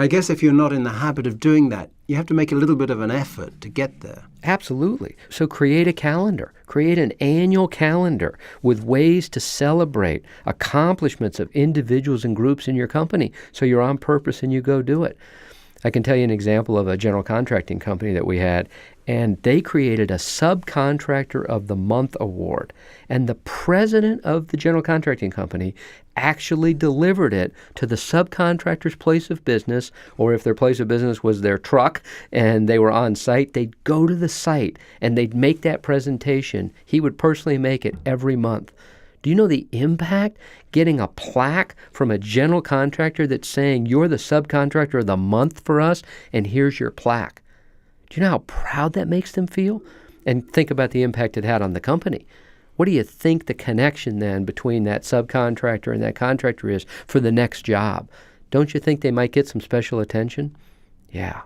I guess if you're not in the habit of doing that, you have to make a little bit of an effort to get there. Absolutely. So create a calendar. Create an annual calendar with ways to celebrate accomplishments of individuals and groups in your company so you're on purpose and you go do it. I can tell you an example of a general contracting company that we had, and they created a Subcontractor of the Month award. And the president of the general contracting company actually delivered it to the subcontractor's place of business, or if their place of business was their truck and they were on site, they'd go to the site and they'd make that presentation. He would personally make it every month. Do you know the impact getting a plaque from a general contractor that's saying, you're the subcontractor of the month for us, and here's your plaque? Do you know how proud that makes them feel? And think about the impact it had on the company. What do you think the connection then between that subcontractor and that contractor is for the next job? Don't you think they might get some special attention? Yeah.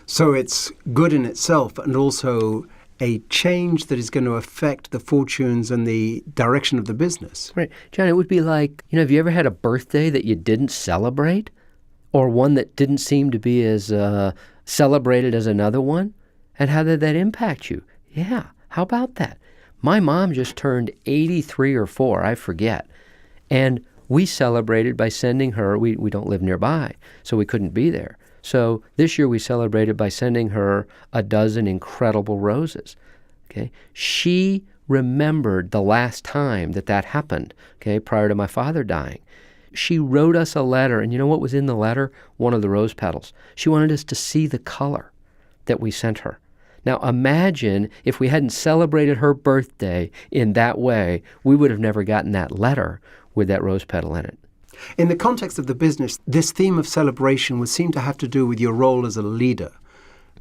So it's good in itself and also a change that is going to affect the fortunes and the direction of the business. Right. John, it would be like, have you ever had a birthday that you didn't celebrate? Or one that didn't seem to be as celebrated as another one? And how did that impact you? Yeah. How about that? My mom just turned 83 or 4, I forget. And we celebrated by sending her, we don't live nearby, so we couldn't be there. So this year we celebrated by sending her a dozen incredible roses. Okay, she remembered the last time that happened, okay, prior to my father dying. She wrote us a letter, and you know what was in the letter? One of the rose petals. She wanted us to see the color that we sent her. Now imagine if we hadn't celebrated her birthday in that way, we would have never gotten that letter with that rose petal in it. In the context of the business, this theme of celebration would seem to have to do with your role as a leader,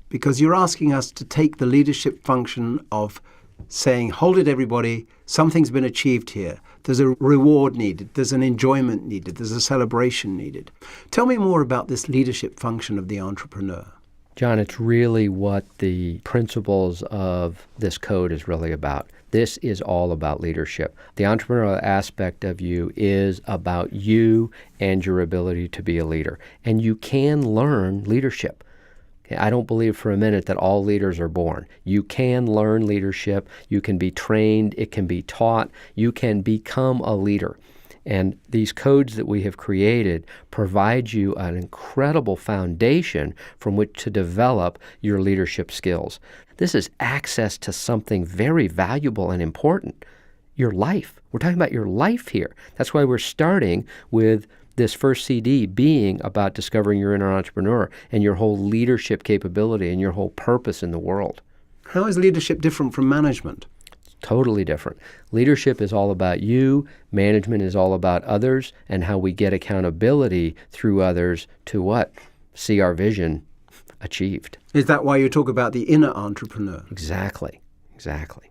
because you're asking us to take the leadership function of saying, hold it everybody, something's been achieved here. There's a reward needed, there's an enjoyment needed, there's a celebration needed. Tell me more about this leadership function of the entrepreneur. John, it's really what the principles of this code is really about. This is all about leadership. The entrepreneurial aspect of you is about you and your ability to be a leader. And you can learn leadership. I don't believe for a minute that all leaders are born. You can learn leadership. You can be trained. It can be taught. You can become a leader. And these codes that we have created provide you an incredible foundation from which to develop your leadership skills. This is access to something very valuable and important, your life. We're talking about your life here. That's why we're starting with this first CD being about discovering your inner entrepreneur and your whole leadership capability and your whole purpose in the world. How is leadership different from management? Totally different. Leadership is all about you. Management is all about others and how we get accountability through others to what? See our vision achieved. Is that why you talk about the inner entrepreneur? Exactly. Exactly.